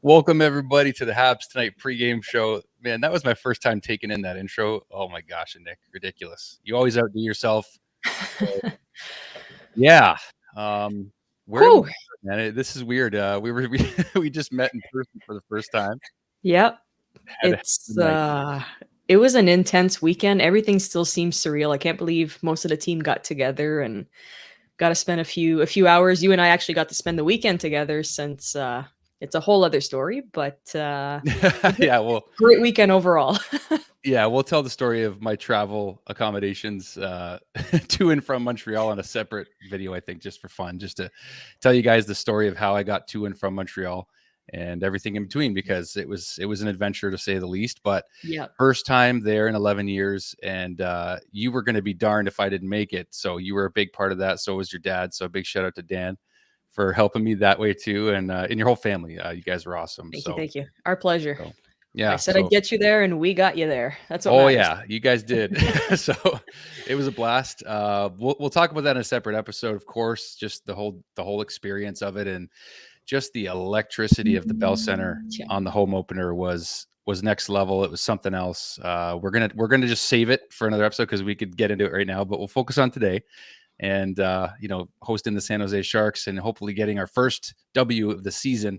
Welcome everybody to the Habs Tonight pregame show. Man, that was my first time taking in that intro. Oh my gosh, Nick, ridiculous. You always outdo yourself. So, yeah. Where have we Whew. been, man? This is weird. We just met in person for the first time. Yep. Had a night. It was an intense weekend. Everything still seems surreal. I can't believe most of the team got together and got to spend a few hours. You and I actually got to spend the weekend together since it's a whole other story, but Yeah, well, great weekend overall. yeah, we'll tell the story of my travel accommodations to and from Montreal on a separate video, I think, just for fun, just to tell you guys the story of how I got to and from Montreal and everything in between, because it was an adventure to say the least. But Yeah. first time there in 11 years, and you were going to be darned if I didn't make it. So you were a big part of that. So was your dad. So a big shout out to Dan for helping me that way too, and your whole family. You guys are awesome. Thank you. Our pleasure. So, yeah. I said I'd get you there, and we got you there. That's what matters. Yeah, you guys did. So it was a blast. We'll talk about that in a separate episode, of course. Just the whole experience of it, and just the electricity of the Bell Center on the home opener was next level. It was something else. We're gonna just save it for another episode because we could get into it right now, but we'll focus on today. And hosting the San Jose Sharks and hopefully getting our first W of the season,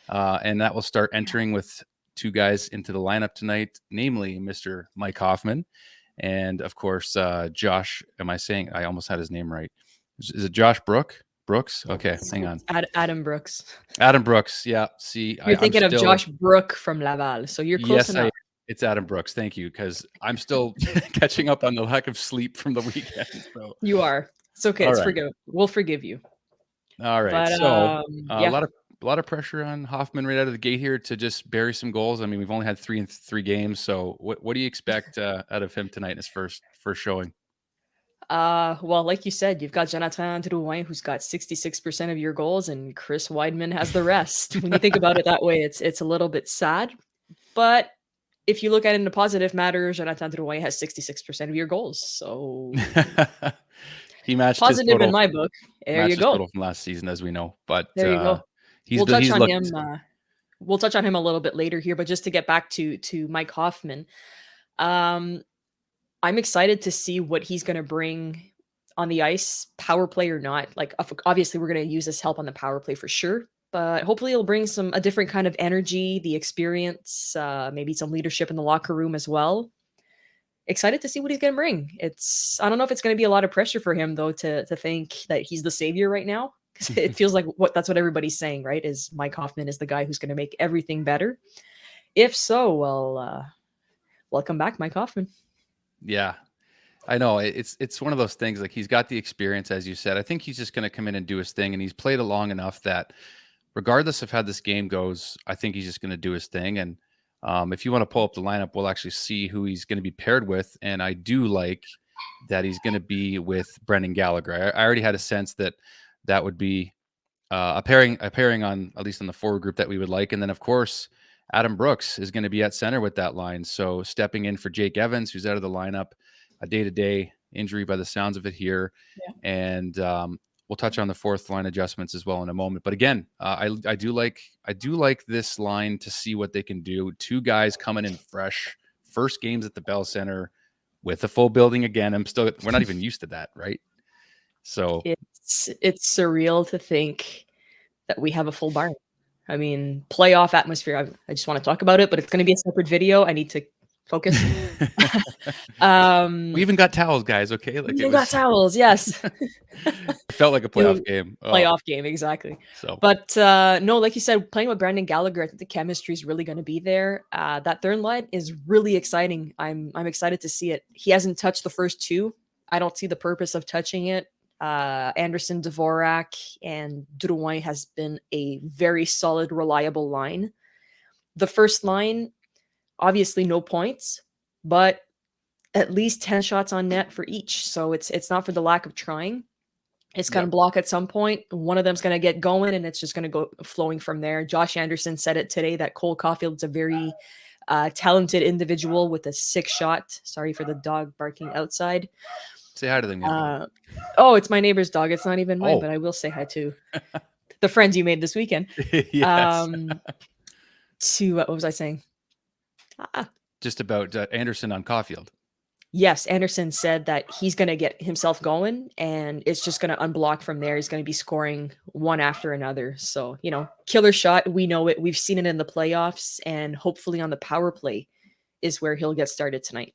and that will start entering with two guys into the lineup tonight, namely Mr. Mike Hoffman and, of course, Josh. Am I saying? I almost had his name right. Is it Josh Brooks? Okay, hang on. Adam Brooks. Adam Brooks. Yeah. See, you're thinking of Josh Brook from Laval, so you're close enough. It's Adam Brooks. Thank you, because I'm still catching up on the lack of sleep from the weekend. So. You are. It's okay. We'll forgive you. All right. But, so a lot of pressure on Hoffman right out of the gate here to just bury some goals. I mean, we've only had three games. So what do you expect out of him tonight in his first showing? Well, like you said, you've got Jonathan Drouin, who's got 66% of your goals, and Chris Weidman has the rest. When you think about it that way, it's a little bit sad. But if you look at it in a positive matter, Jonathan Drouin has 66% of your goals. So he matched positive his total, in my book. There you go. Total from last season, as we know. But there you go. We'll touch on him. We'll touch on him a little bit later here. But just to get back to Mike Hoffman, I'm excited to see what he's going to bring on the ice, power play or not. Like, obviously, we're going to use his help on the power play for sure. But hopefully it'll bring a different kind of energy, the experience, maybe some leadership in the locker room as well. Excited to see what he's going to bring. I don't know if it's going to be a lot of pressure for him, though, to think that he's the savior right now. Because it feels like that's what everybody's saying, right? Is Mike Hoffman is the guy who's going to make everything better. If so, well, welcome back, Mike Hoffman. Yeah, I know. It's one of those things, like, he's got the experience, as you said. I think he's just going to come in and do his thing, and he's played it long enough that regardless of how this game goes, I think he's just going to do his thing. And if you want to pull up the lineup, we'll actually see who he's going to be paired with. And I do like that he's going to be with Brendan Gallagher. I already had a sense that would be a pairing on, at least on the forward group, that we would like. And then, of course, Adam Brooks is going to be at center with that line. So stepping in for Jake Evans, who's out of the lineup, a day-to-day injury by the sounds of it here. Yeah. And we'll touch on the fourth line adjustments as well in a moment. But again, I do like this line to see what they can do. Two guys coming in fresh, first games at the Bell Center with a full building again. We're not even used to that, right? So it's surreal to think that we have a full barn. I mean, playoff atmosphere. I just want to talk about it, but it's going to be a separate video. I need to focus. We even got towels, guys. Okay, like, we got towels. Yes, it felt like a playoff game. Playoff game, exactly. So, but no, like you said, playing with Brendan Gallagher, I think the chemistry is really going to be there. That third line is really exciting. I'm excited to see it. He hasn't touched the first two. I don't see the purpose of touching it. Anderson, Dvorak, and Drouin has been a very solid, reliable line. The first line, obviously no points, but at least 10 shots on net for each. So it's not for the lack of trying. It's going to block at some point. One of them's going to get going, and it's just going to go flowing from there. Josh Anderson said it today that Cole Caulfield's a very talented individual with a 6-shot. Sorry for the dog barking outside. Say hi to them. Oh, it's my neighbor's dog. It's not even mine, but I will say hi to the friends you made this weekend. Yes. To what was I saying? Ah, Just about Anderson on Caulfield. yes, Anderson said that he's going to get himself going and it's just going to unblock from there. He's going to be scoring one after another. So, killer shot. We know it. We've seen it in the playoffs, and hopefully on the power play is where he'll get started tonight.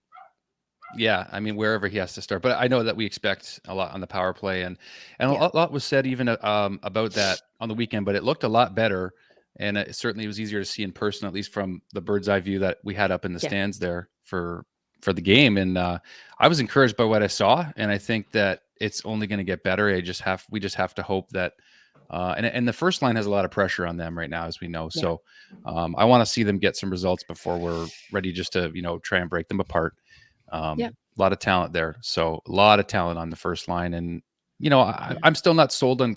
Yeah, I mean wherever he has to start, but I know that we expect a lot on the power play, and a Yeah. lot was said even about that on the weekend, but it looked a lot better, and it certainly was easier to see in person, at least from the bird's eye view that we had up in the Yeah. stands there for the game, and I was encouraged by what I saw, and I think that it's only going to get better. We just have to hope that. And the first line has a lot of pressure on them right now, as we know. Yeah. So I want to see them get some results before we're ready just to try and break them apart. Yeah. A lot of talent there. So a lot of talent on the first line. And, Yeah. I'm still not sold on,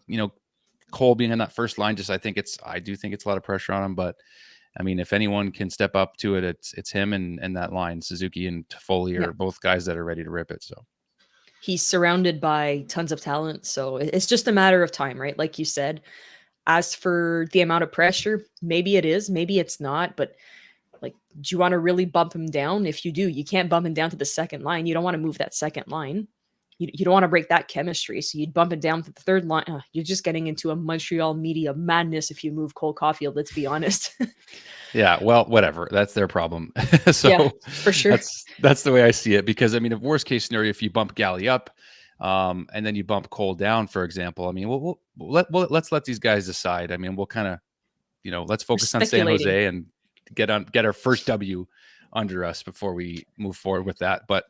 Cole being in that first line. I do think it's a lot of pressure on him. But I mean, if anyone can step up to it, it's him and that line. Suzuki and Toffoli Yeah. are both guys that are ready to rip it. So He's surrounded by tons of talent. So it's just a matter of time, right? Like you said. As for the amount of pressure, maybe it is, maybe it's not. But like, do you want to really bump him down? If you do, you can't bump him down to the second line. You don't want to move that second line. You don't want to break that chemistry. So you'd bump it down to the third line. You're just getting into a Montreal media madness if you move Cole Caulfield, let's be honest. yeah, well, whatever. That's their problem. Yeah, So for sure. that's the way I see it. Because I mean, if worst case scenario, if you bump Galley up, and then you bump Cole down, for example, I mean, let's let these guys decide. I mean, we'll kind of let's We're focus on San speculating. Jose and get our first W under us before we move forward with that. But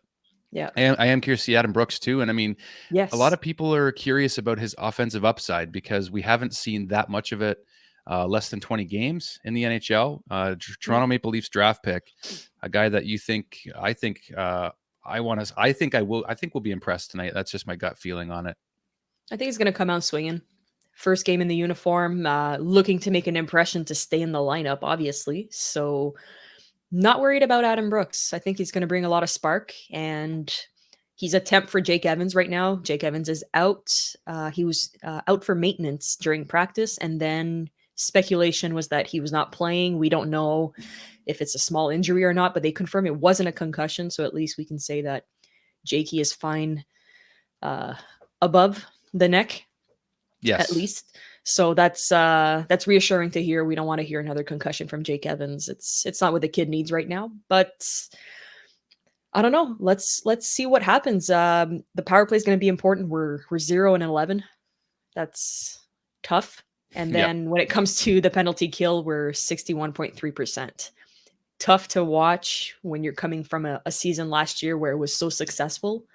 Yeah. I am curious to see Adam Brooks too. And I mean, a lot Yes. of people are curious about his offensive upside because we haven't seen that much of it. Less than 20 games in the NHL. Yeah. Toronto Maple Leafs draft pick, a guy that I think we'll be impressed tonight. That's just my gut feeling on it. I think he's going to come out swinging. First game in the uniform, looking to make an impression to stay in the lineup, obviously. So, not worried about Adam Brooks. I think he's going to bring a lot of spark, and he's a temp for Jake Evans right now. Jake Evans is out. He was out for maintenance during practice, and then speculation was that he was not playing. We don't know if it's a small injury or not, but they confirm it wasn't a concussion. So at least we can say that Jakey is fine uh, above the neck, at Yes. least. So that's reassuring to hear. We don't want to hear another concussion from Jake Evans. It's not what the kid needs right now, but I don't know. Let's see what happens. The power play is going to be important. We're 0-11. That's tough. And Yep. then when it comes to the penalty kill, we're 61.3%. Tough to watch when you're coming from a season last year where it was so successful.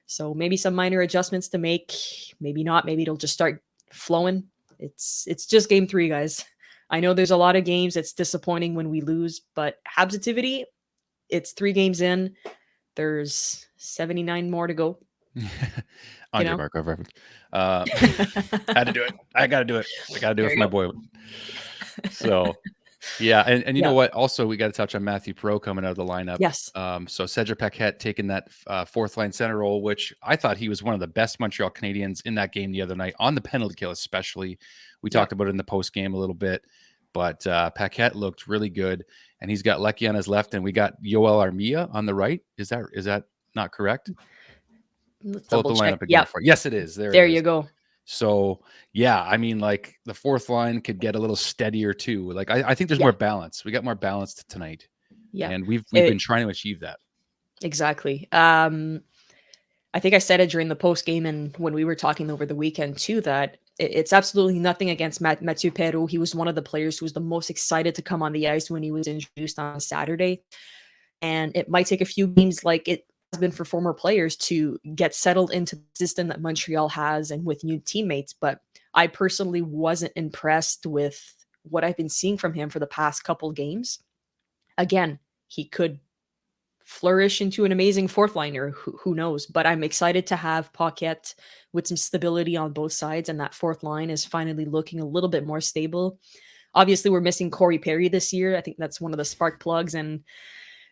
So maybe some minor adjustments to make. Maybe not. Maybe it'll just start flowing. It's just game 3, guys. I know there's a lot of games. It's disappointing when we lose, but Habsitivity, it's 3 games in. There's 79 more to go. Andre Markov reference. Had to do it. I got to do it. I got to do it for my boy. So, yeah. And you know what? Also, we got to touch on Matthew Perreault coming out of the lineup. Yes. So Cedric Paquette taking that fourth line center role, which I thought he was one of the best Montreal Canadiens in that game the other night on the penalty kill, especially. We talked about it in the post game a little bit, but Paquette looked really good, and he's got Lecky on his left, and we got Yoel Armia on the right. Is that not correct? Let's Pull up the double check. lineup again for you. Yes, it is. There you go. So yeah, I mean, like the fourth line could get a little steadier too. Like I think there's more balance. We got more balance tonight. Yeah, and we've been trying to achieve that. Exactly. I think I said it during the post game and when we were talking over the weekend too, that it's absolutely nothing against Mathieu Perreault. He was one of the players who was the most excited to come on the ice when he was introduced on Saturday. And it might take a few games like it has been for former players to get settled into the system that Montreal has and with new teammates. But I personally wasn't impressed with what I've been seeing from him for the past couple games. Again, he could flourish into an amazing fourth liner. Who knows? But I'm excited to have Paquette with some stability on both sides, and that fourth line is finally looking a little bit more stable. Obviously, we're missing Corey Perry this year. I think that's one of the spark plugs and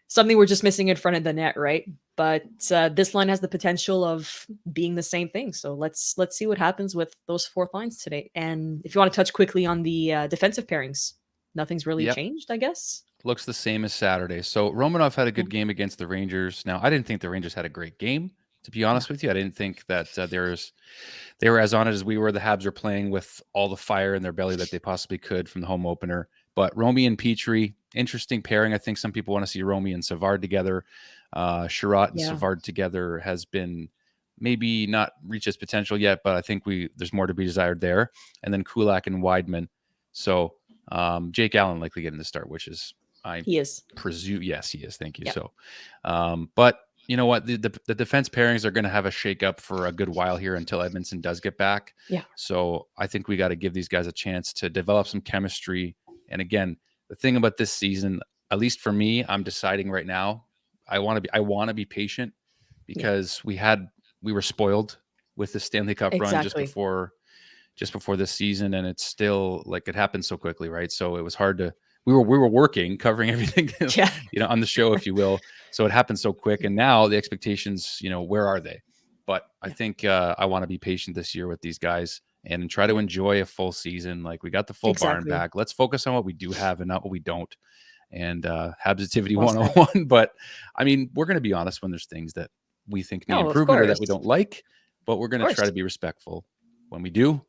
something we're just missing in front of the net, right? But this line has the potential of being the same thing. So let's see what happens with those fourth lines today. And if you want to touch quickly on the defensive pairings, nothing's really Yep. changed, I guess. Looks the same as Saturday. So Romanov had a good game against the Rangers. Now, I didn't think the Rangers had a great game, to be No. honest with you. I didn't think that they were as on it as we were. The Habs were playing with all the fire in their belly that they possibly could from the home opener. But Romy and Petrie, interesting pairing. I think some people want to see Romy and Savard together. Sherratt and Yeah. Savard together has been maybe not reached its potential yet, but I think there's more to be desired there. And then Kulak and Weidman. So Jake Allen likely getting the start, which is I He is. presume, yes, he is. Thank you. Yeah. So, but you know what? The defense pairings are going to have a shakeup for a good while here until Edmondson does get back. Yeah. So I think we got to give these guys a chance to develop some chemistry. And again, the thing about this season, at least for me, I'm deciding right now, I want to be patient because we were spoiled with the Stanley Cup run just Exactly. before this season, and it's still like it happened so quickly, right? So it was hard to. We were working, covering everything, Yeah. on the show, if you will. So it happened so quick, and now the expectations, where are they? But I think I want to be patient this year with these guys and try to enjoy a full season. Like we got the full barn Exactly. back. Let's focus on what we do have and not what we don't. And Habsitivity Well said. 101. But I mean, we're going to be honest when there's things that we think need No, of improvement or that we course. don't like, but we're going Of to try to course. be respectful when we do,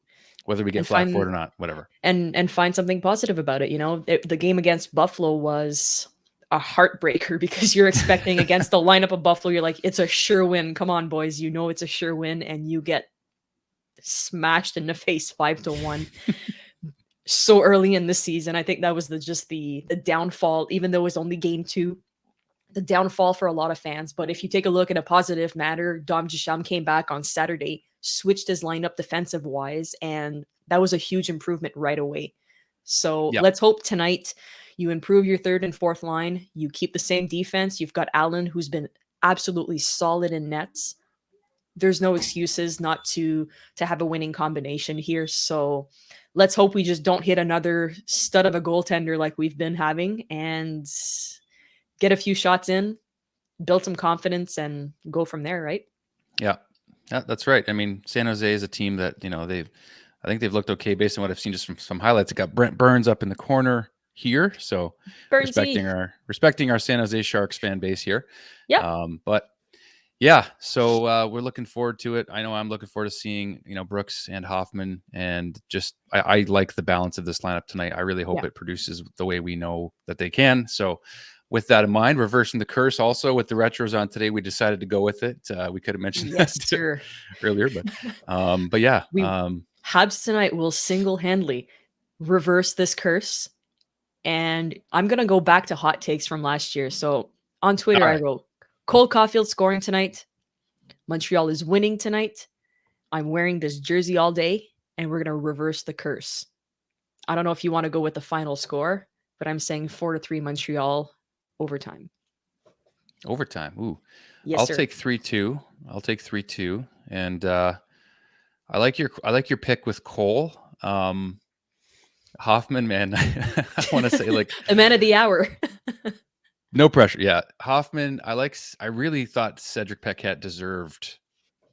whether we get And flack for it find or not, whatever. and find something positive about it. The game against Buffalo was a heartbreaker because you're expecting against the lineup of Buffalo, you're like, it's a sure win. Come on, boys. It's a sure win. And you get smashed in the face 5-1 so early in the season. I think that was the downfall, even though it was only game 2, the downfall for a lot of fans. But if you take a look at a positive matter, Dom Duchamp came back on Saturday, switched his lineup defensive wise, and that was a huge improvement right away. So Yep. let's hope tonight you improve your third and fourth line. You keep the same defense. You've got Allen, who's been absolutely solid in nets. There's no excuses not to have a winning combination here. So let's hope we just don't hit another stud of a goaltender like we've been having and get a few shots in, build some confidence, and go from there, right? Yeah, that's right. I mean, San Jose is a team that, I think they've looked okay based on what I've seen just from some highlights. It got Brent Burns up in the corner here. So Burnsy. respecting our San Jose Sharks fan base here. Yeah. But yeah, so we're looking forward to it. I know I'm looking forward to seeing, Brooks and Hoffman, and just I like the balance of this lineup tonight. I really hope it produces the way we know that they can. So with that in mind, reversing the curse also with the retros on today, we decided to go with it. We could have mentioned that sir. earlier, but yeah. Habs tonight will single-handedly reverse this curse. And I'm going to go back to hot takes from last year. So on Twitter, I wrote, Cole Caulfield scoring tonight. Montreal is winning tonight. I'm wearing this jersey all day, and we're going to reverse the curse. I don't know if you want to go with the final score, but I'm saying 4-3 Montreal overtime. Overtime. Ooh. Yes, I'll sir. take 3-2. I'll take 3-2. And I like your pick with Cole. Hoffman, man, I want to say like the man of the hour. No pressure. Yeah. Hoffman, I really thought Cedric Paquette deserved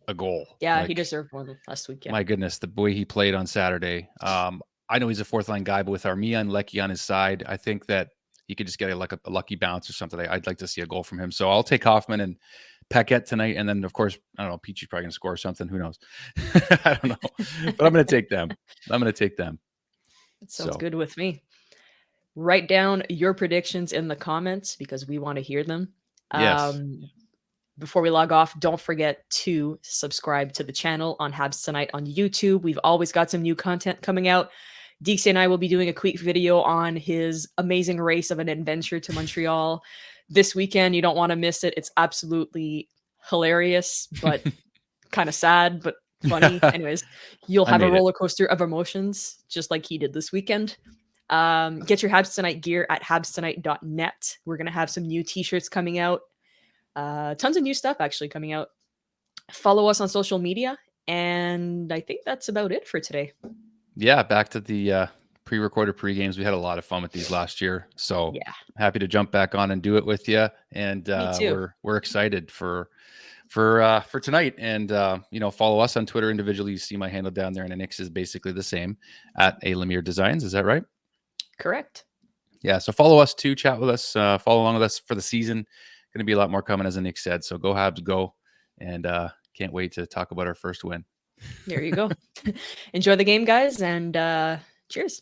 a goal. Yeah, he deserved one last week. Yeah. My goodness, the way he played on Saturday. I know he's a fourth line guy, but with Armia and Lecky on his side, I think that he could just get a lucky bounce or something. I'd like to see a goal from him. So I'll take Hoffman and Paquette tonight. And then, of course, I don't know, Peachy's probably going to score something. Who knows? I don't know. But I'm going to take them. That sounds good with me. Write down your predictions in the comments because we want to hear them. Yes. Before we log off, don't forget to subscribe to the channel on Habs Tonight on YouTube. We've always got some new content coming out. Deeks and I will be doing a quick video on his amazing race of an adventure to Montreal this weekend. You don't want to miss it. It's absolutely hilarious, but kind of sad, but funny. Anyways, you'll have a roller coaster of emotions just like he did this weekend. Get your Habs Tonight gear at habstonight.net. We're going to have some new t-shirts coming out. Tons of new stuff actually coming out. Follow us on social media. And I think that's about it for today. Yeah, back to the pre-recorded pre-games. We had a lot of fun with these last year. So yeah, happy to jump back on and do it with you. And we're excited for tonight. And follow us on Twitter individually. You see my handle down there, and Nix is basically the same at A Lemire Designs. Is that right? Correct. Yeah, so follow us too, chat with us, follow along with us for the season. Going to be a lot more coming, as Nick said. So go Habs, go, and can't wait to talk about our first win. There you go. Enjoy the game, guys, and cheers.